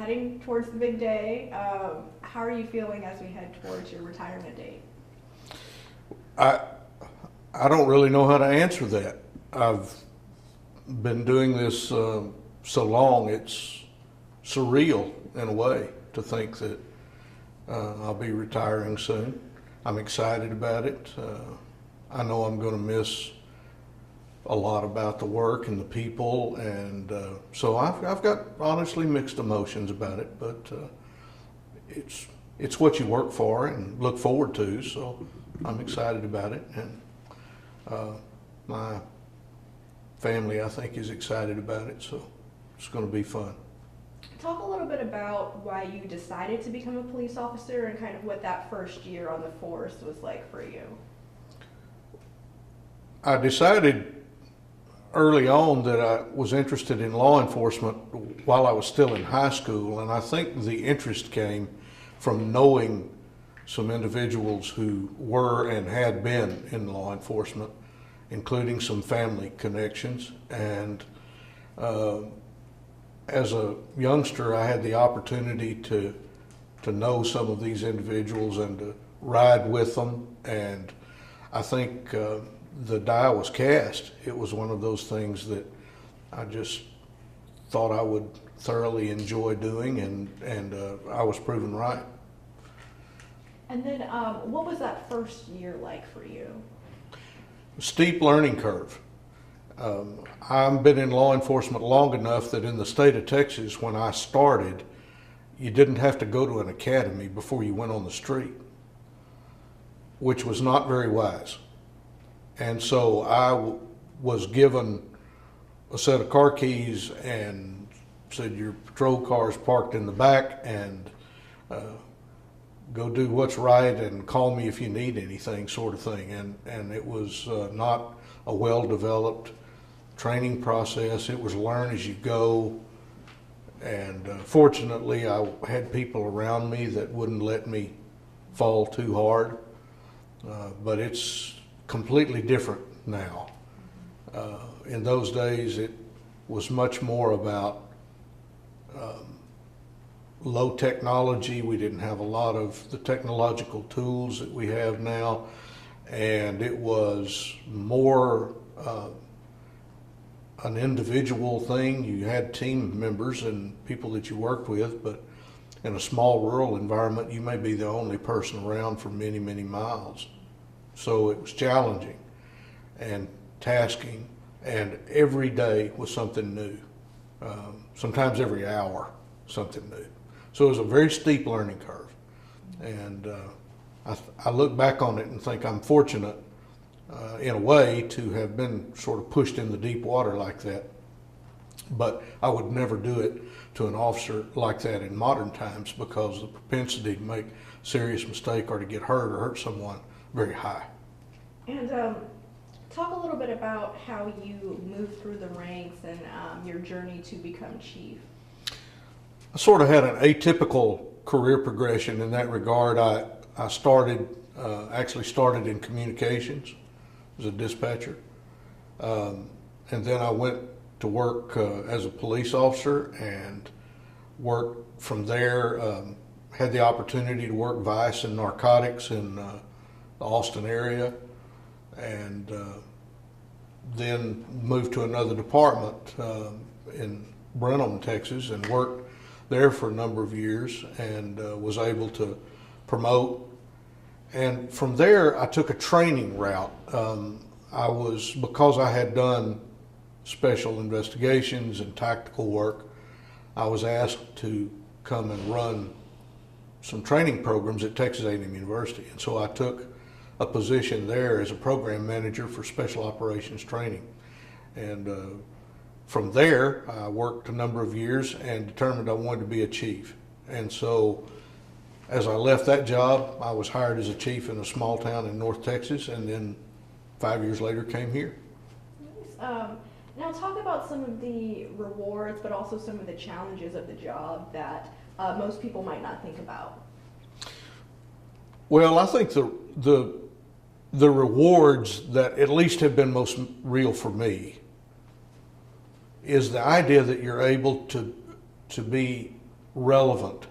heading towards the big day. How are you feeling as we head towards your retirement date? I I don't really know how to answer that. I've been doing this so long, it's surreal in a way to think that I'll be retiring soon. I'm excited about it. I know I'm going to miss a lot about the work and the people, and so I've got honestly mixed emotions about it, but it's what you work for and look forward to, so I'm excited about it, and my family, I think, is excited about it, so it's going to be fun. Talk a little bit about why you decided to become a police officer and kind of what that first year on the force was like for you. I decided early on that I was interested in law enforcement while I was still in high school, and I think the interest came from knowing some individuals who were and had been in law enforcement, including some family connections. And as a youngster, I had the opportunity to know some of these individuals and to ride with them, and I think the die was cast. It was one of those things that I just thought I would thoroughly enjoy doing, and I was proven right. And then what was that first year like for you? Steep learning curve. I've been in law enforcement long enough that in the state of Texas, when I started, you didn't have to go to an academy before you went on the street, which was not very wise. And so I was given a set of car keys and said, your patrol car is parked in the back, and go do what's right and call me if you need anything, sort of thing. And it was not a well-developed training process. It was learn as you go. And fortunately, I had people around me that wouldn't let me fall too hard. But it's completely different now. In those days, it was much more about low technology. We didn't have a lot of the technological tools that we have now, and it was more an individual thing. You had team members and people that you worked with, but in a small rural environment, you may be the only person around for many, many miles. So it was challenging and tasking, and every day was something new. Sometimes every hour, something new. So it was a very steep learning curve. And I look back on it and think I'm fortunate in a way to have been sort of pushed in the deep water like that. But I would never do it to an officer like that in modern times, because the propensity to make a serious mistake or to get hurt or hurt someone very high. And talk a little bit about how you moved through the ranks and your journey to become chief. I sort of had an atypical career progression in that regard. I actually started in communications as a dispatcher, and then I went to work as a police officer and worked from there. Had the opportunity to work vice and narcotics in the Austin area, and then moved to another department in Brenham, Texas, and worked there for a number of years, and was able to promote. And from there, I took a training route. Because I had done special investigations and tactical work, I was asked to come and run some training programs at Texas A&M University. And so I took a position there as a program manager for special operations training. And from there, I worked a number of years and determined I wanted to be a chief. And so as I left that job, I was hired as a chief in a small town in North Texas, and then 5 years later came here. Nice. Now talk about some of the rewards, but also some of the challenges of the job that most people might not think about. Well, I think the rewards that at least have been most real for me is the idea that you're able to be relevant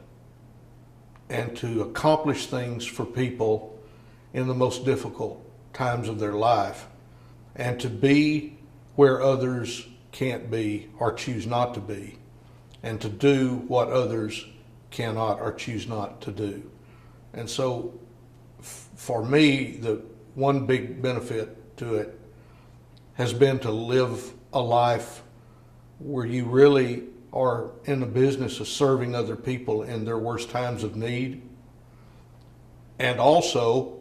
and to accomplish things for people in the most difficult times of their life, and to be where others can't be or choose not to be, and to do what others cannot or choose not to do. And so for me, the one big benefit to it has been to live a life where you really are in the business of serving other people in their worst times of need, and also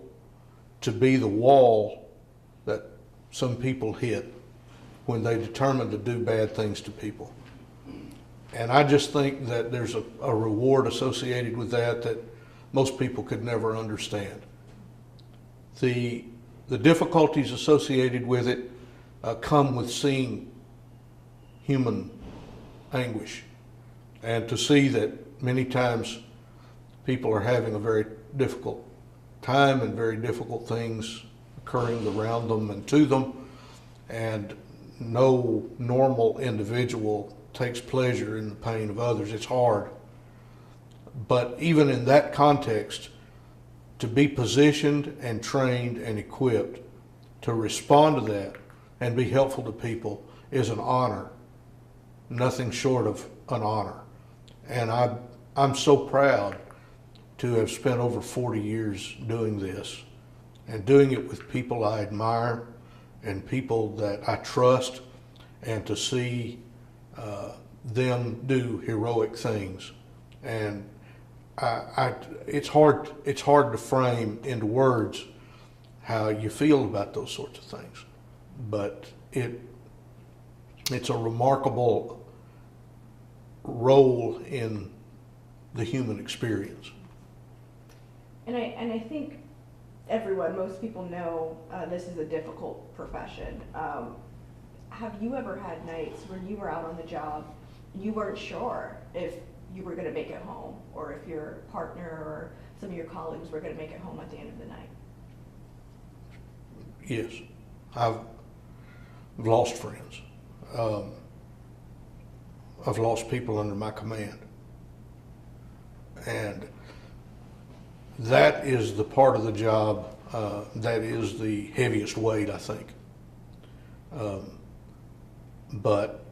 to be the wall that some people hit when they determine to do bad things to people. And I just think that there's a reward associated with that that most people could never understand. The difficulties associated with it come with seeing human anguish, and to see that many times people are having a very difficult time and very difficult things occurring around them and to them, and no normal individual takes pleasure in the pain of others. It's hard. But even in that context, to be positioned and trained and equipped to respond to that and be helpful to people is an honor, nothing short of an honor. And I'm so proud to have spent over 40 years doing this, and doing it with people I admire and people that I trust, and to see them do heroic things. And it's hard to frame into words how you feel about those sorts of things, but it's a remarkable role in the human experience. And I think most people know this is a difficult profession. Have you ever had nights when you were out on the job, you weren't sure if you were going to make it home, or if your partner or some of your colleagues were going to make it home at the end of the night? Yes, I've lost friends. I've lost people under my command. And that is the part of the job that is the heaviest weight, I think. But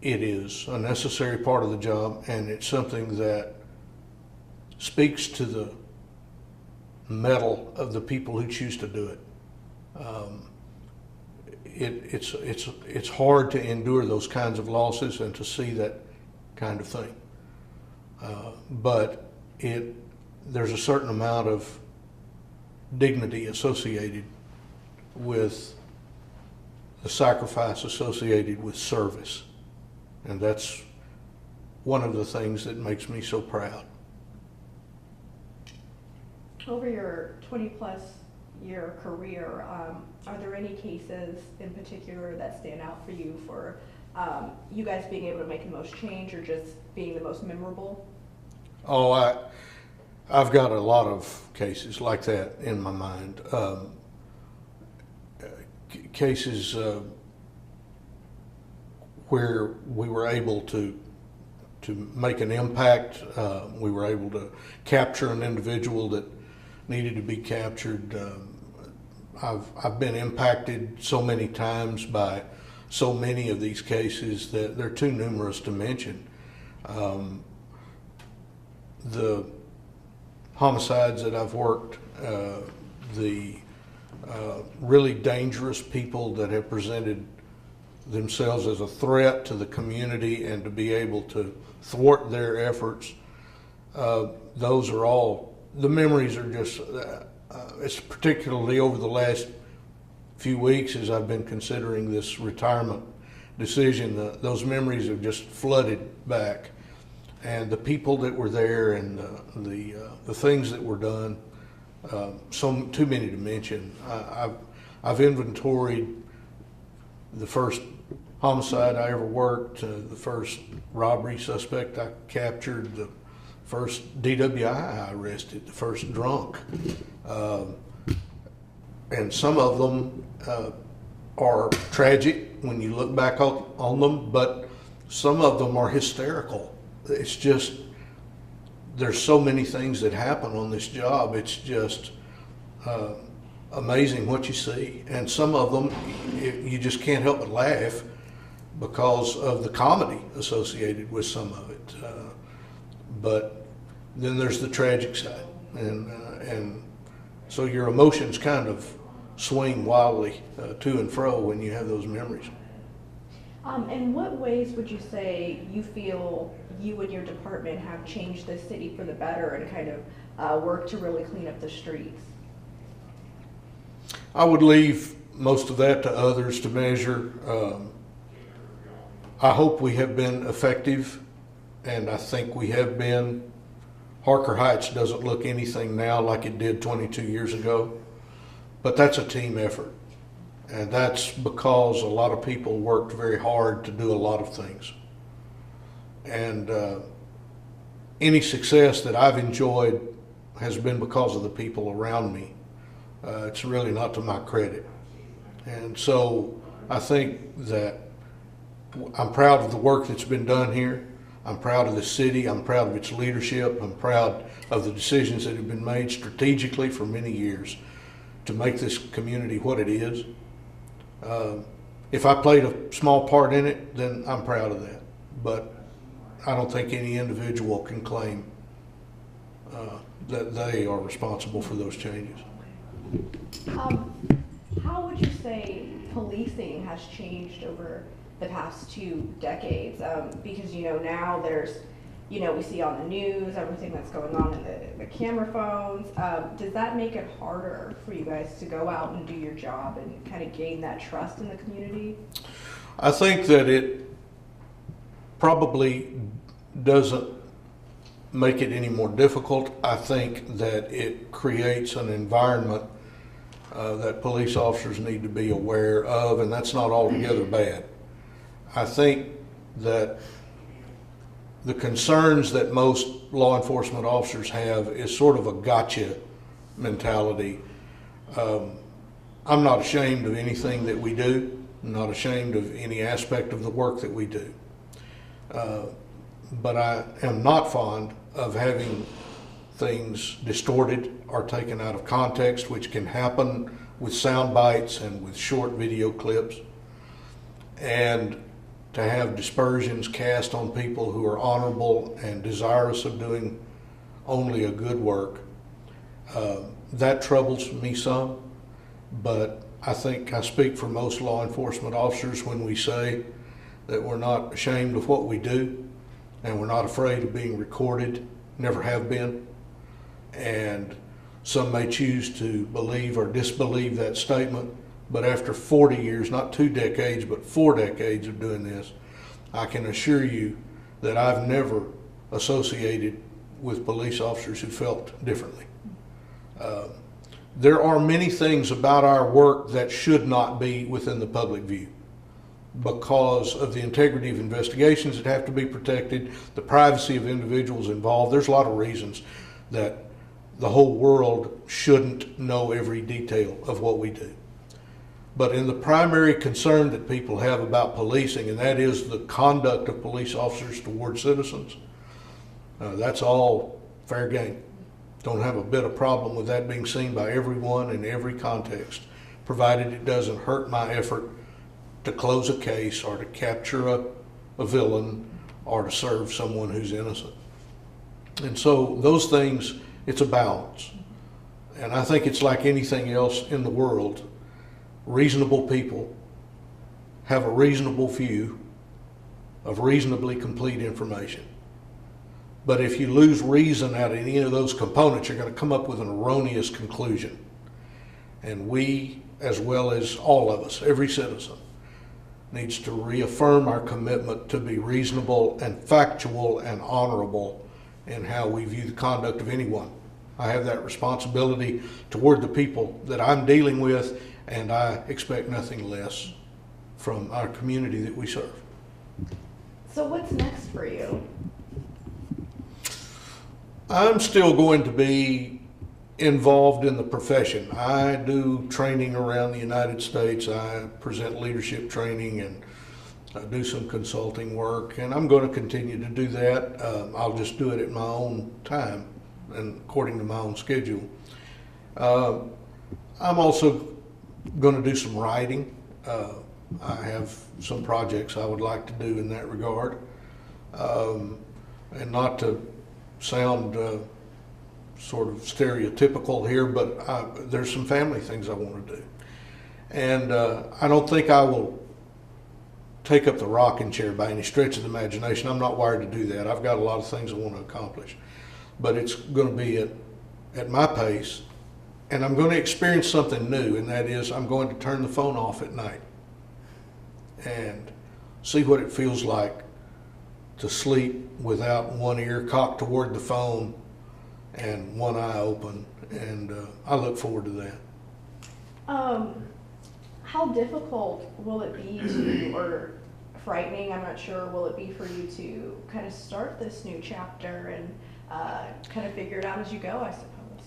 it is a necessary part of the job, and it's something that speaks to the mettle of the people who choose to do it. It's hard to endure those kinds of losses and to see that kind of thing. But there's a certain amount of dignity associated with the sacrifice associated with service. And that's one of the things that makes me so proud. Over your 20-plus year career, are there any cases in particular that stand out for you for you guys being able to make the most change, or just being the most memorable? Oh, I've got a lot of cases like that in my mind. Cases where we were able to make an impact. We were able to capture an individual that needed to be captured. I've been impacted so many times by so many of these cases that they're too numerous to mention. The homicides that I've worked, the really dangerous people that have presented themselves as a threat to the community, and to be able to thwart their efforts, those are all, the memories are just, it's particularly over the last few weeks as I've been considering this retirement decision, those memories have just flooded back. And the people that were there, and the things that were done, too many to mention. I've inventoried the first homicide I ever worked, the first robbery suspect I captured, the first DWI I arrested, the first drunk. And some of them are tragic when you look back on them, but some of them are hysterical. it's just, there's so many things that happen on this job. It's just amazing what you see. And some of them, you just can't help but laugh because of the comedy associated with some of it. But then there's the tragic side. And so your emotions kind of swing wildly to and fro when you have those memories. In what ways would you say you feel you and your department have changed the city for the better and kind of worked to really clean up the streets? I would leave most of that to others to measure. I hope we have been effective, and I think we have been. Harker Heights doesn't look anything now like it did 22 years ago, but that's a team effort. And that's because a lot of people worked very hard to do a lot of things. And any success that I've enjoyed has been because of the people around me. It's really not to my credit. And so I think that I'm proud of the work that's been done here. I'm proud of the city. I'm proud of its leadership. I'm proud of the decisions that have been made strategically for many years to make this community what it is. If I played a small part in it, then I'm proud of that. But I don't think any individual can claim that they are responsible for those changes. How would you say policing has changed over the past 2 decades? Because, now there's, we see on the news, everything that's going on in the camera phones. Does that make it harder for you guys to go out and do your job and kind of gain that trust in the community? I think that it probably doesn't make it any more difficult. I think that it creates an environment that police officers need to be aware of, and that's not altogether bad. I think that the concerns that most law enforcement officers have is sort of a gotcha mentality. I'm not ashamed of anything that we do. I'm not ashamed of any aspect of the work that we do. But I am not fond of having things distorted or taken out of context, which can happen with sound bites and with short video clips. And to have dispersions cast on people who are honorable and desirous of doing only a good work, that troubles me some. But I think I speak for most law enforcement officers when we say that we're not ashamed of what we do and we're not afraid of being recorded, never have been. And some may choose to believe or disbelieve that statement. But after 40 years, not 2 decades, but 4 decades of doing this, I can assure you that I've never associated with police officers who felt differently. There are many things about our work that should not be within the public view because of the integrity of investigations that have to be protected, the privacy of individuals involved. There's a lot of reasons that the whole world shouldn't know every detail of what we do. But in the primary concern that people have about policing, and that is the conduct of police officers toward citizens, that's all fair game. Don't have a bit of problem with that being seen by everyone in every context, provided it doesn't hurt my effort to close a case or to capture a villain or to serve someone who's innocent. And so those things, it's a balance. And I think it's like anything else in the world. Reasonable people have a reasonable view of reasonably complete information. But if you lose reason out of any of those components, you're going to come up with an erroneous conclusion. And we, as well as all of us, every citizen, needs to reaffirm our commitment to be reasonable and factual and honorable in how we view the conduct of anyone. I have that responsibility toward the people that I'm dealing with, and I expect nothing less from our community that we serve. So what's next for you? I'm still going to be involved in the profession. I do training around the United States. I present leadership training and do some consulting work, and I'm going to continue to do that. I'll just do it at my own time and according to my own schedule. I'm also going to do some writing. I have some projects I would like to do in that regard. And not to sound sort of stereotypical here, but there's some family things I want to do. And I don't think I will take up the rocking chair by any stretch of the imagination. I'm not wired to do that. I've got a lot of things I want to accomplish. But it's going to be at my pace, and I'm going to experience something new, and that is I'm going to turn the phone off at night and see what it feels like to sleep without one ear cocked toward the phone and one eye open, and I look forward to that. How difficult will it be to, or frightening, I'm not sure, will it be for you to kind of start this new chapter and kind of figure it out as you go, I suppose?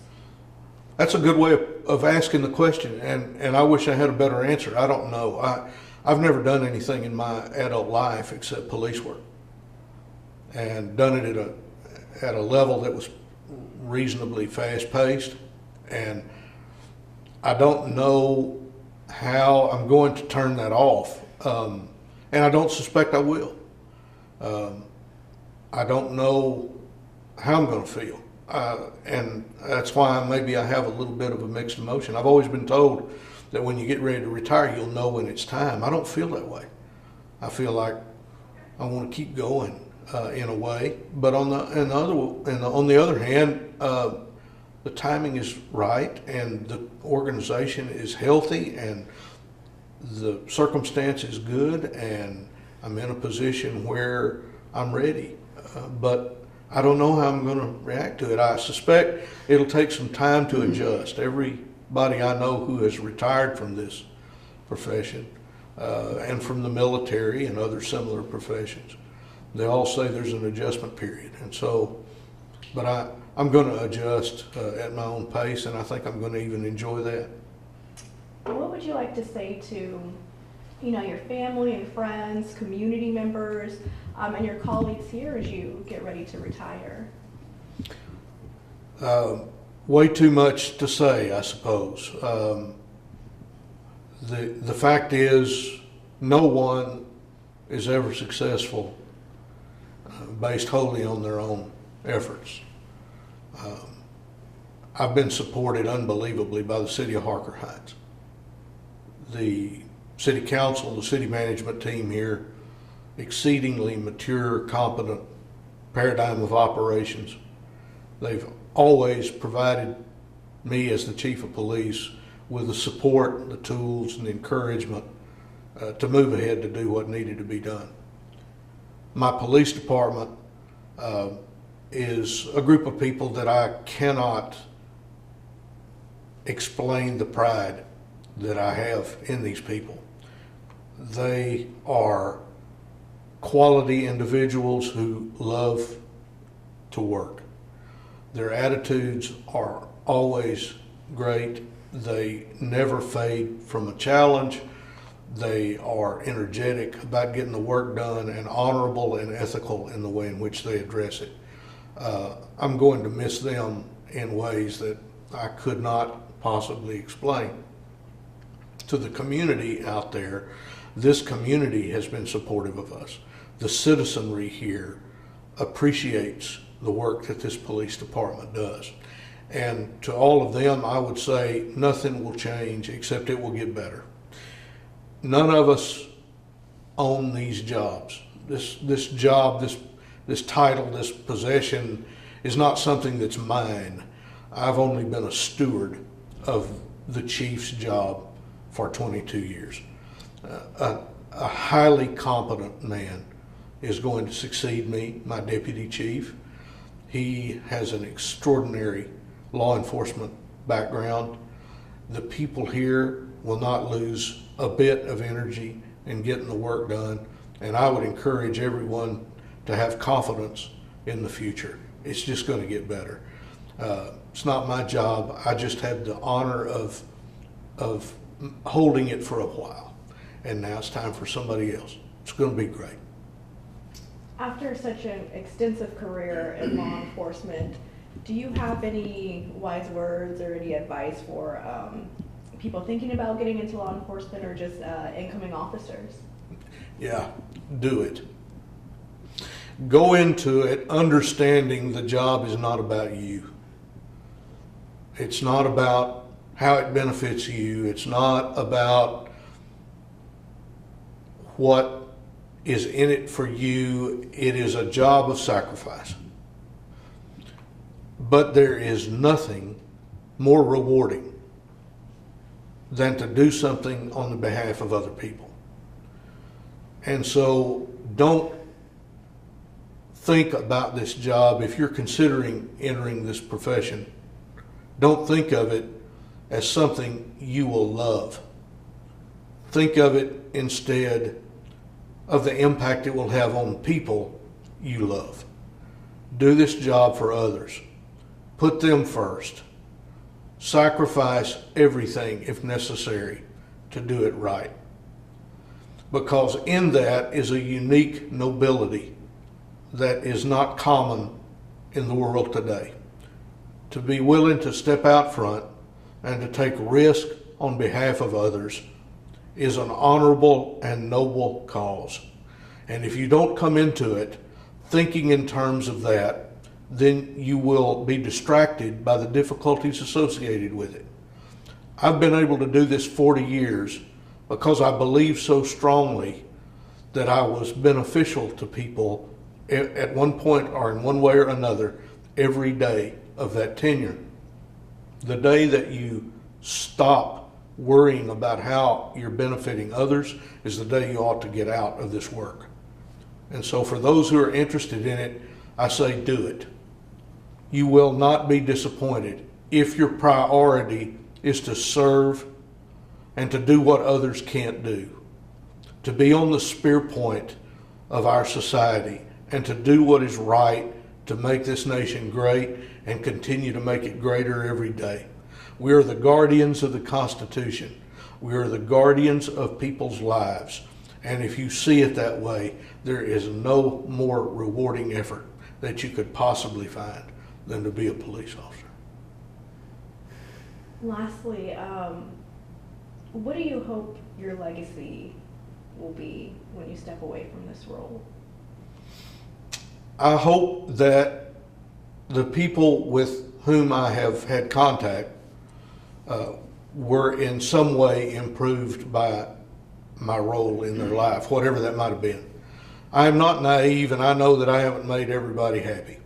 That's a good way of asking the question, and I wish I had a better answer. I don't know. I've never done anything in my adult life except police work, and done it at a level that was reasonably fast-paced, and I don't know how I'm going to turn that off, and I don't suspect I will. I don't know how I'm going to feel, and that's why maybe I have a little bit of a mixed emotion. I've always been told that when you get ready to retire, you'll know when it's time. I don't feel that way. I feel like I want to keep going in a way, but on the other hand, the timing is right, and the organization is healthy, and the circumstance is good, and I'm in a position where I'm ready. But I don't know how I'm going to react to it. I suspect it'll take some time to adjust. Everybody I know who has retired from this profession and from the military and other similar professions, they all say there's an adjustment period. And so, but I'm going to adjust at my own pace, and I think I'm going to even enjoy that. What would you like to say to, your family and friends, community members, and your colleagues here as you get ready to retire? Way too much to say, I suppose. The fact is, no one is ever successful based wholly on their own efforts. I've been supported unbelievably by the city of Harker Heights. The city council, the city management team here, exceedingly mature, competent paradigm of operations. They've always provided me as the chief of police with the support, the tools, and the encouragement to move ahead to do what needed to be done. My police department is a group of people that I cannot explain the pride that I have in these people. They are quality individuals who love to work. Their attitudes are always great. They never fade from a challenge. They are energetic about getting the work done and honorable and ethical in the way in which they address it. I'm going to miss them in ways that I could not possibly explain. To the community out there, this community has been supportive of us. The citizenry here appreciates the work that this police department does. And to all of them, I would say nothing will change except it will get better. None of us own these jobs. This job, this title, this possession is not something that's mine. I've only been a steward of the chief's job for 22 years. A highly competent man is going to succeed me, my deputy chief. He has an extraordinary law enforcement background. The people here will not lose a bit of energy in getting the work done, and I would encourage everyone to have confidence in the future. It's just going to get better. It's not my job. I just had the honor of holding it for a while, and now it's time for somebody else. It's going to be great. After such an extensive career in law enforcement, do you have any wise words or any advice for people thinking about getting into law enforcement or just incoming officers? Yeah, do it. Go into it understanding the job is not about you. It's not about how it benefits you. It's not about what is in it for you. It is a job of sacrifice. But there is nothing more rewarding than to do something on the behalf of other people. And so don't think about this job. If you're considering entering this profession, don't think of it as something you will love. Think of it instead of the impact it will have on the people you love. Do this job for others. Put them first. Sacrifice everything if necessary to do it right. Because in that is a unique nobility that is not common in the world today. To be willing to step out front and to take risk on behalf of others is an honorable and noble cause. And if you don't come into it thinking in terms of that, then you will be distracted by the difficulties associated with it. I've been able to do this 40 years because I believe so strongly that I was beneficial to people at one point or in one way or another every day of that tenure. The day that you stop worrying about how you're benefiting others is the day you ought to get out of this work. And so for those who are interested in it, I say do it. You will not be disappointed if your priority is to serve and to do what others can't do, to be on the spear point of our society and to do what is right to make this nation great and continue to make it greater every day. We are the guardians of the Constitution. We are the guardians of people's lives. And if you see it that way, there is no more rewarding effort that you could possibly find than to be a police officer. Lastly, what do you hope your legacy will be when you step away from this role? I hope that the people with whom I have had contact were in some way improved by my role in their life, whatever that might have been. I am not naive, and I know that I haven't made everybody happy.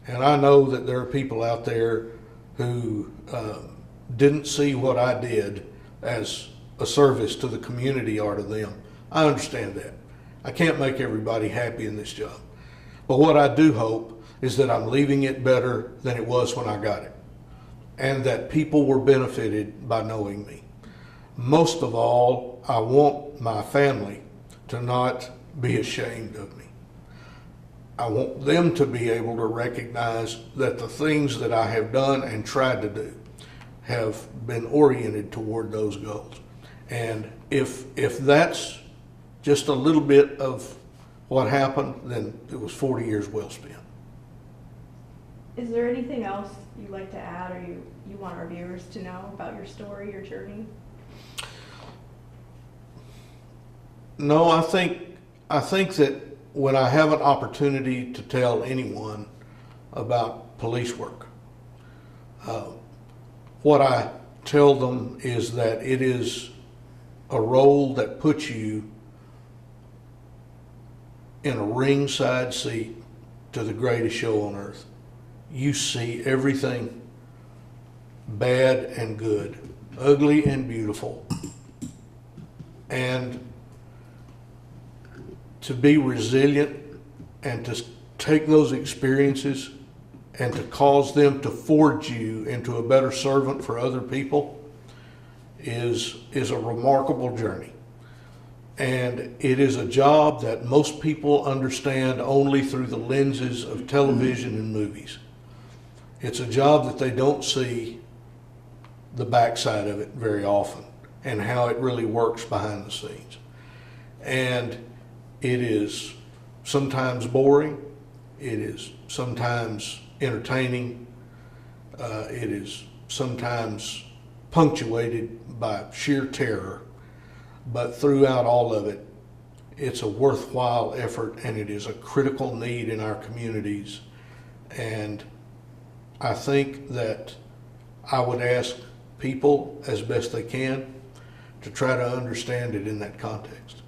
And I know that there are people out there who didn't see what I did as a service to the community or to them. I understand that. I can't make everybody happy in this job. But what I do hope is that I'm leaving it better than it was when I got it, and that people were benefited by knowing me. Most of all, I want my family to not be ashamed of me. I want them to be able to recognize that the things that I have done and tried to do have been oriented toward those goals. And if that's just a little bit of what happened, then it was 40 years well spent. Is there anything else you'd like to add or you want our viewers to know about your story, your journey? No, I think that when I have an opportunity to tell anyone about police work, what I tell them is that it is a role that puts you in a ringside seat to the greatest show on earth. You see everything, bad and good, ugly and beautiful. And to be resilient and to take those experiences and to cause them to forge you into a better servant for other people is a remarkable journey. And it is a job that most people understand only through the lenses of television and movies. It's a job that they don't see the backside of it very often and how it really works behind the scenes. And It is sometimes boring. It is sometimes entertaining. It is sometimes punctuated by sheer terror. But throughout all of it, it's a worthwhile effort, and it is a critical need in our communities. And I think that I would ask people, as best they can, to try to understand it in that context.